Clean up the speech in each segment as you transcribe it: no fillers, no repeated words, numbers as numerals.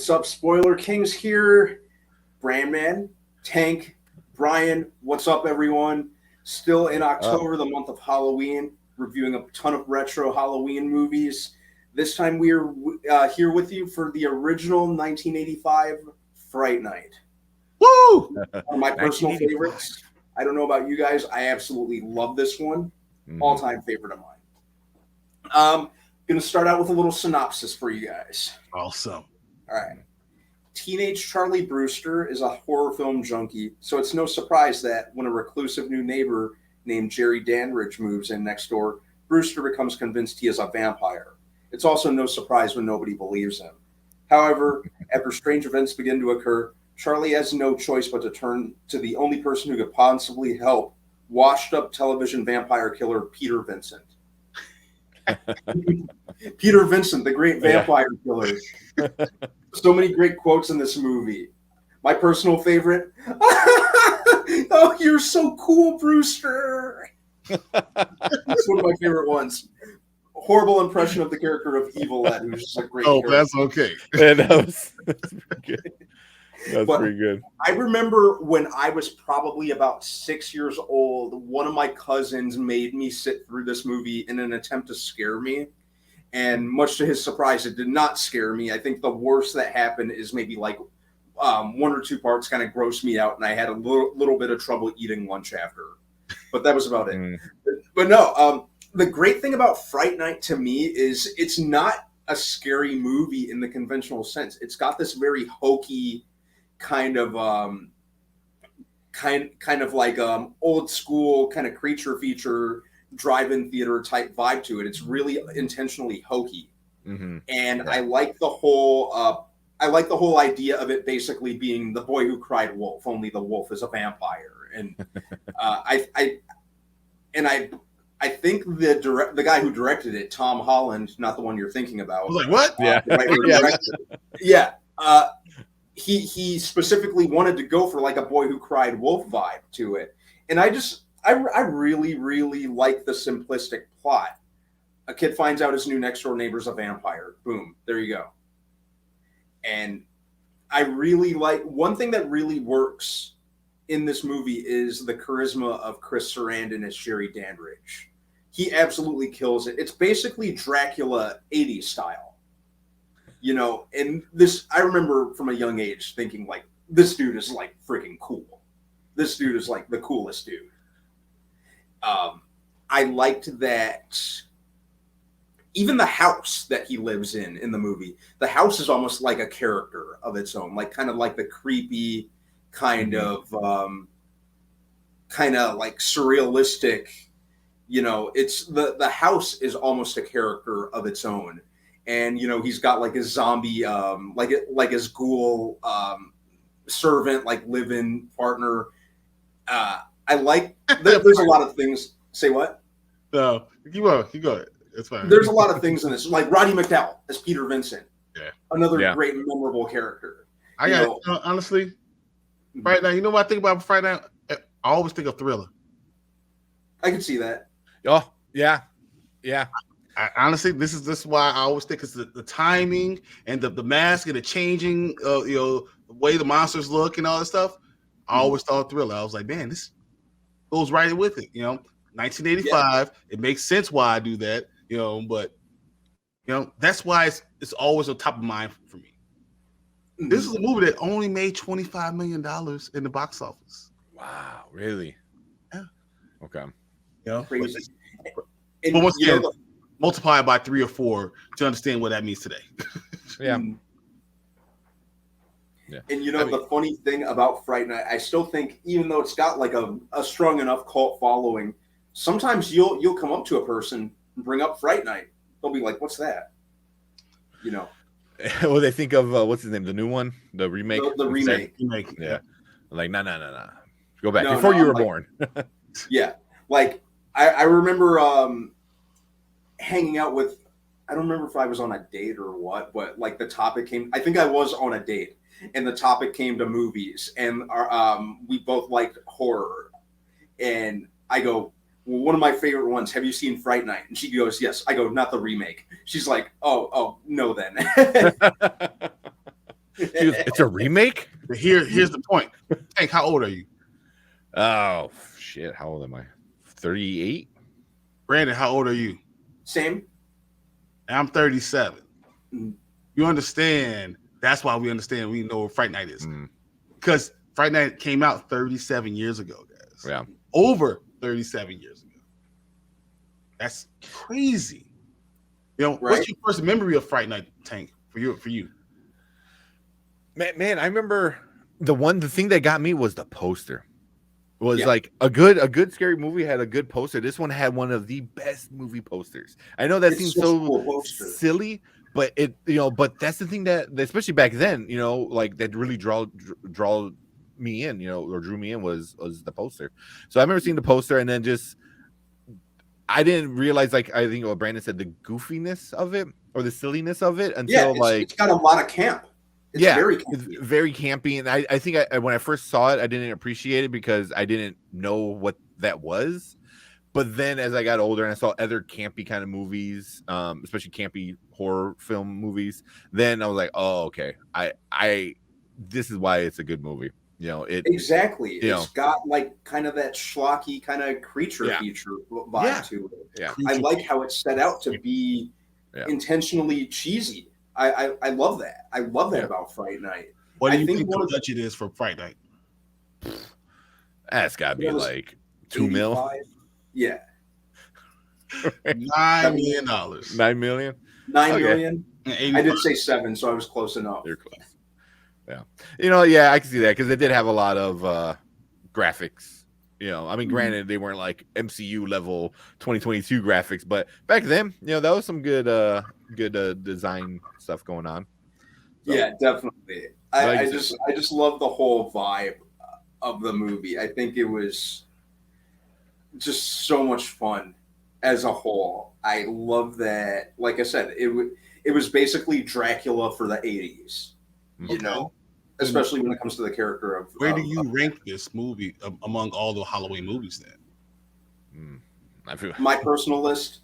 What's up, Spoiler Kings here? Brandman, Tank, Brian, what's up, everyone? Still in October, the month of Halloween, reviewing a ton of retro Halloween movies. This time we're here with you for the original 1985 Fright Night. Woo! One of my personal favorites. I don't know about you guys. I absolutely love this one. All-time favorite of mine. Going to start out with a little synopsis for you guys. Awesome. All right. Teenage Charlie Brewster is a horror film junkie, so it's no surprise that when a reclusive new neighbor named Jerry Dandridge moves in next door, Brewster becomes convinced he is a vampire. It's also no surprise when nobody believes him. However, after strange events begin to occur, Charlie has no choice but to turn to the only person who could possibly help, washed-up television vampire killer Peter Vincent. Peter Vincent, the great vampire killer. So many great quotes in this movie. My personal favorite, "Oh, you're so cool, Brewster." That's one of my favorite ones. Horrible impression of the character of Evil Ed, who's just a great character. That's okay. Yeah, that's pretty good. That's pretty good. I remember when I was probably about 6 years old, one of my cousins made me sit through this movie in an attempt to scare me. And much to his surprise, it did not scare me. I think the worst that happened is maybe like one or two parts kind of grossed me out, and I had a little bit of trouble eating lunch after. But that was about it. But no, the great thing about Fright Night to me is it's not a scary movie in the conventional sense. It's got this very hokey kind of like old school kind of creature feature drive-in theater type vibe to it. It's really intentionally hokey, and I like the whole idea of it basically being the boy who cried wolf. Only the wolf is a vampire, and I think the guy who directed it, Tom Holland, not the one you're thinking about. I was like, what? Yeah. He specifically wanted to go for like a boy who cried wolf vibe to it, and I really, really like the simplistic plot. A kid finds out his new next door neighbor's a vampire. Boom, there you go. And I really like, one thing that really works in this movie is the charisma of Chris Sarandon as Jerry Dandridge. He absolutely kills it. It's basically Dracula 80s style. You know, and this, I remember from a young age thinking like, this dude is like freaking cool. This dude is like the coolest dude. I liked that even the house that he lives in the movie, the house is almost like a character of its own, like kind of like the creepy kind of like surrealistic, you know, it's the house is almost a character of its own. And, you know, he's got like his zombie, like his ghoul servant, like live-in partner. I like, there's a lot of things. Say what? No, you go. It's fine. There's a lot of things in this, like Roddy McDowall as Peter Vincent. Yeah. Another great, memorable character. Honestly, Fright Night, you know what I think about Fright Night? I always think of Thriller. I can see that. Oh, yeah. Honestly, this is why I always think it's the timing and the mask and the changing, the way the monsters look and all that stuff. I always thought Thriller. I was like, man, this goes right with it. You know, 1985. It makes sense why I do that. You know, but that's why it's always on top of mind for me. This is a movie that only made $25 million in the box office. Wow, really? Yeah. Okay. Crazy. But once again, multiply it by 3 or 4 to understand what that means today. Yeah. Yeah. And the funny thing about Fright Night, I still think, even though it's got like a strong enough cult following, sometimes you'll come up to a person and bring up Fright Night. They'll be like, "What's that?" You know. Well, they think of what's his name, the new one, the remake. The remake. Yeah. Like no. Go back before you were born. Yeah, like I remember hanging out with. I don't remember if I was on a date or what, but like the topic came. I think I was on a date. And the topic came to movies, and we both liked horror. And I go, well, one of my favorite ones, have you seen Fright Night? And she goes, yes. I go, not the remake. She's like, oh, no then. It's a remake. But here's the point. Tank, how old are you? Oh shit! How old am I? 38. Brandon, how old are you? Same. I'm 37. Mm. You understand? That's why we understand. We know what Fright Night is, Mm. because Fright Night came out 37 years ago, guys. Yeah. Over 37 years ago. That's crazy. You know, Right. what's your first memory of Fright Night, Tank? For you. Man, I remember the thing that got me was the poster. It was Yeah. like a good scary movie had a good poster. This one had one of the best movie posters. I know that It's seems such a so cool poster. silly, but but that's the thing that especially back then, like that really draw me in, or drew me in was the poster. So I remember seeing the poster and then just I didn't realize, like I think what Brandon said, the goofiness of it or the silliness of it until it's got a lot of camp. It's very campy. It's very campy, and I think when I first saw it, I didn't appreciate it because I didn't know what that was. But then as I got older and I saw other campy kind of movies, especially campy horror film movies, then I was like, oh, okay, I this is why it's a good movie. Exactly. It's got like kind of that schlocky kind of creature feature vibe to it. Yeah. I like how it's set out to be intentionally cheesy. I love that. I love that about Fright Night. What do you think the budget is for Fright Night? That's got to be like $2 million. Yeah. $9 million. $9 million? $9 million? I did say 7, so I was close enough. You're close. Yeah. I can see that because they did have a lot of graphics. I mean, granted, they weren't like MCU level 2022 graphics, but back then, that was some good design stuff going on. So, yeah, definitely. I just love the whole vibe of the movie. I think it was just so much fun as a whole. I love that. Like I said, it was basically Dracula for the 80s. Especially when it comes to the character of. Where do you rank this movie among all the Halloween movies then? My personal list.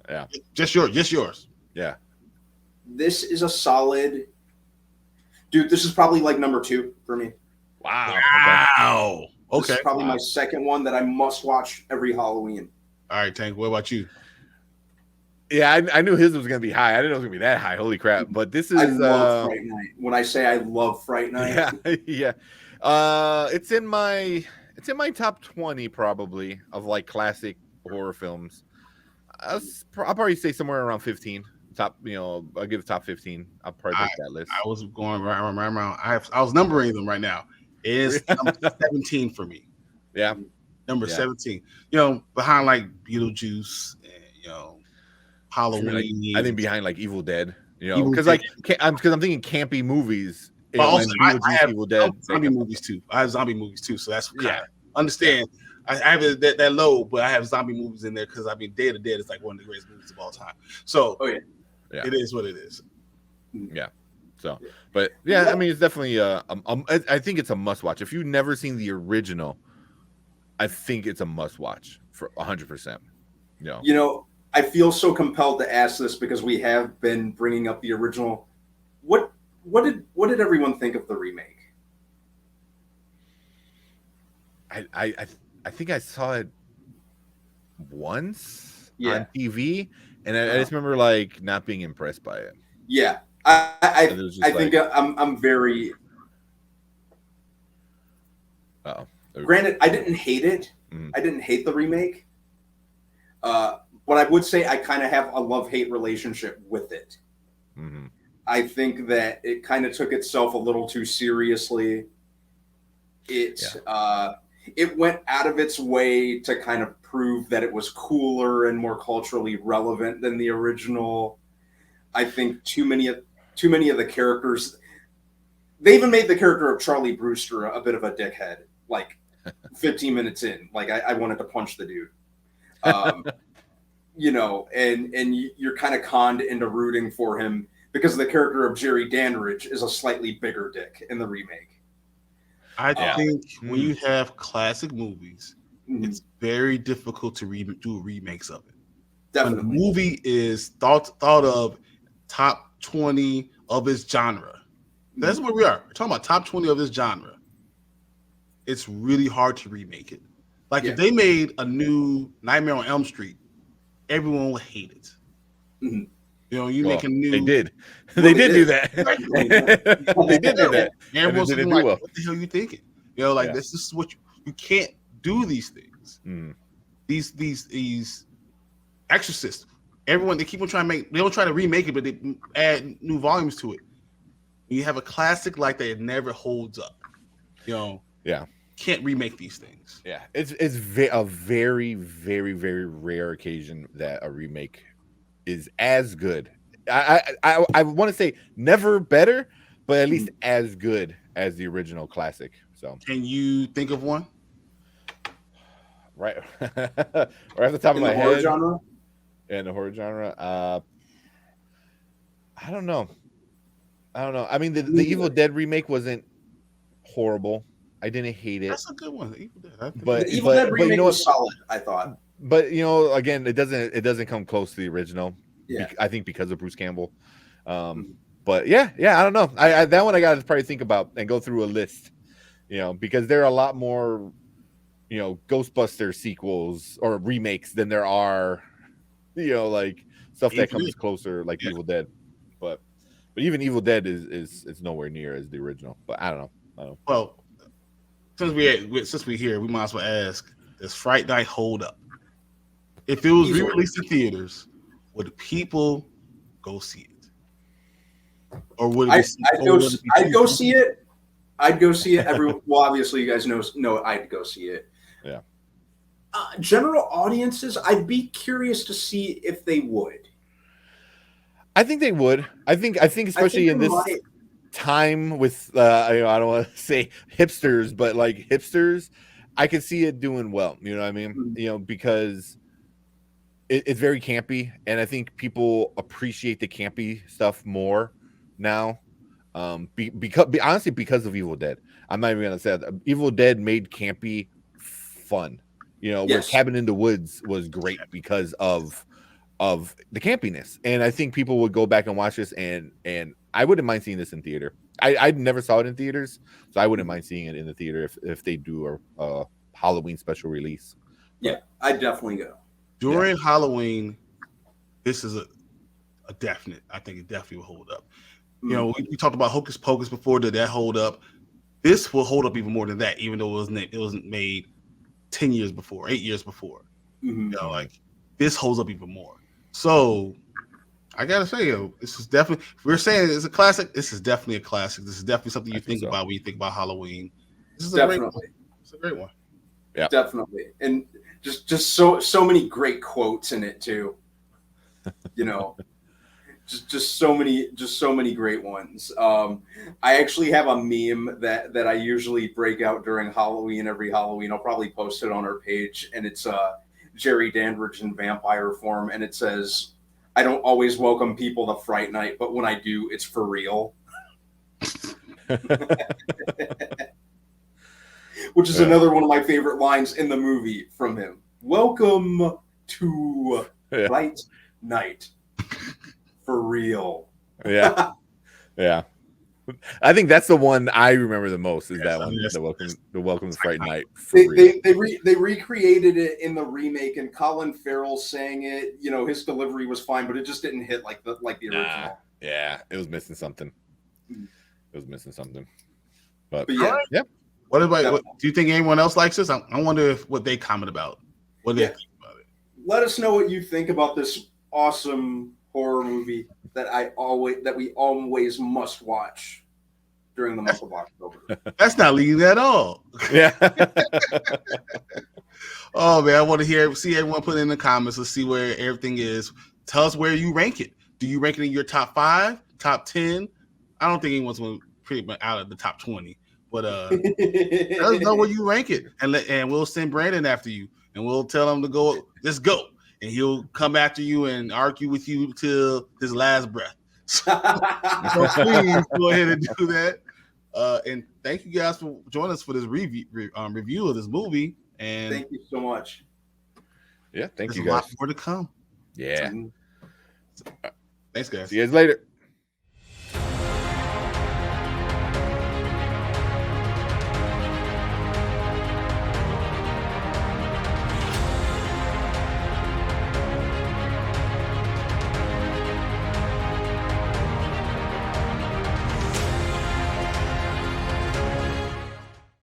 Yeah. Just yours. Yeah. This is a solid. Dude, this is probably like number 2 for me. Wow. Okay. This is probably my second one that I must watch every Halloween. All right, Tank, what about you? Yeah, I knew his was going to be high. I didn't know it was going to be that high. Holy crap. But this is... I love Fright Night. When I say I love Fright Night. Yeah. It's in my top 20 probably of like classic horror films. I'll probably say somewhere around 15. I'll give top 15. I'll probably make that list. I was going right around. I was numbering them right now. It is number 17 for me. Yeah. Number 17. Behind like Beetlejuice and, Halloween. I think behind like Evil Dead, because I'm thinking campy movies. But also, I have Evil Dead zombie movies too. I have zombie movies too, so that's understand. I have it that low, but I have zombie movies in there because Day of the Dead is like one of the greatest movies of all time. So it is what it is. Yeah. So, but I mean, it's definitely I think it's a must watch. If you've never seen the original, I think it's a must watch for 100%. I feel so compelled to ask this because we have been bringing up the original. What did everyone think of the remake? I think I saw it once on TV, and I just remember like not being impressed by it. Yeah, I think I'm very. Granted, I didn't hate it. Mm-hmm. I didn't hate the remake. But I would say I kind of have a love-hate relationship with it. Mm-hmm. I think that it kind of took itself a little too seriously. It went out of its way to kind of prove that it was cooler and more culturally relevant than the original. I think too many of the characters. They even made the character of Charlie Brewster a bit of a dickhead. Like 15 minutes in, like I wanted to punch the dude. And you're kind of conned into rooting for him because the character of Jerry Dandridge is a slightly bigger dick in the remake. I think when you have classic movies, it's very difficult to do remakes of it. Definitely. When a movie is thought of top 20 of its genre, That's where we are. We're talking about top 20 of this genre. It's really hard to remake it. Like if they made a new Nightmare on Elm Street, everyone would hate it. Mm-hmm. You know, you make a new. They did. Well, they did do that. They did do that. Everyone's looking like, what the hell are you thinking? You know, like this is what you can't do these things. These Exorcists. Everyone, they keep on trying to make. They don't try to remake it, but they add new volumes to it. You have a classic like that, it never holds up. You know. Yeah. Can't remake these things. Yeah, it's a very, very, very rare occasion that a remake is as good. I want to say never better, but at least as good as the original classic. So, can you think of one? Right, right off the top of my head. Horror genre? In the horror genre, I don't know. I mean, the Evil Dead remake wasn't horrible. I didn't hate it. That's a good one. But Evil Dead remake was solid, I thought. But you know, again, it doesn't come close to the original. Yeah, I think because of Bruce Campbell. But yeah, I don't know. I that one I got to probably think about and go through a list. You know, because there are a lot more, you know, Ghostbuster sequels or remakes than there are, you know, like stuff that comes closer, like Evil Dead. But even Evil Dead is nowhere near as the original. But I don't know. Well, since we're here, we might as well ask: does Fright Night hold up? If it was re-released in theaters, would people go see it, or would I'd go see it? I'd go see it. Well, obviously, you guys know I'd go see it. Yeah. General audiences, I'd be curious to see if they would. I think they would. I think especially in this time with I don't want to say hipsters, but like hipsters, I could see it doing well. You know what I mean? Mm-hmm. You know, because it's very campy, and I think people appreciate the campy stuff more now. Honestly, because of Evil Dead. I'm not even gonna say that. Evil Dead made campy fun. You know, where Cabin in the Woods was great because of the campiness, and I think people would go back and watch this, and I wouldn't mind seeing this in theater. I never saw it in theaters, so I wouldn't mind seeing it in the theater if they do a Halloween special release. Yeah, I'd definitely go. During Halloween, this is a definite. I think it definitely will hold up. You know, we talked about Hocus Pocus before. Did that hold up? This will hold up even more than that, even though it wasn't made 10 years before, 8 years before. You know, like this holds up even more. So I gotta say, this is definitely. If we're saying it's a classic, this is definitely a classic. This is definitely something you think about when you think about Halloween. This is a great one. It's a great one. Yeah, definitely, and just so many great quotes in it too. You know. Just so many great ones. I actually have a meme that I usually break out during Halloween. Every Halloween, I'll probably post it on our page, and it's Jerry Dandridge in vampire form, and it says, "I don't always welcome people to Fright Night, but when I do, it's for real." Which is another one of my favorite lines in the movie from him. Welcome to Fright Night. For real. Yeah. I think that's the one I remember the most is that one, the Welcome to Fright Night. They recreated it in the remake, and Colin Farrell sang it. You know, his delivery was fine, but it just didn't hit like the original. Yeah, it was missing something. But yeah. What about? Do you think anyone else likes this? I wonder what they comment about. What they think about it. Let us know what you think about this awesome horror movie that we always must watch during the month of October. That's not leading at all. Yeah. Oh man, I want to see everyone put in the comments. Let's see where everything is. Tell us where you rank it. Do you rank it in your top 5, top 10? I don't think anyone's going to pretty much out of the top 20. But let us know where you rank it, and we'll send Brandon after you, and we'll tell him to go. Let's go. And he'll come after you and argue with you till his last breath. So please go ahead and do that. And thank you guys for joining us for this review of this movie. And thank you so much. Yeah, thank you guys. A lot guys. more to come. Yeah. Thanks, guys. See you guys later.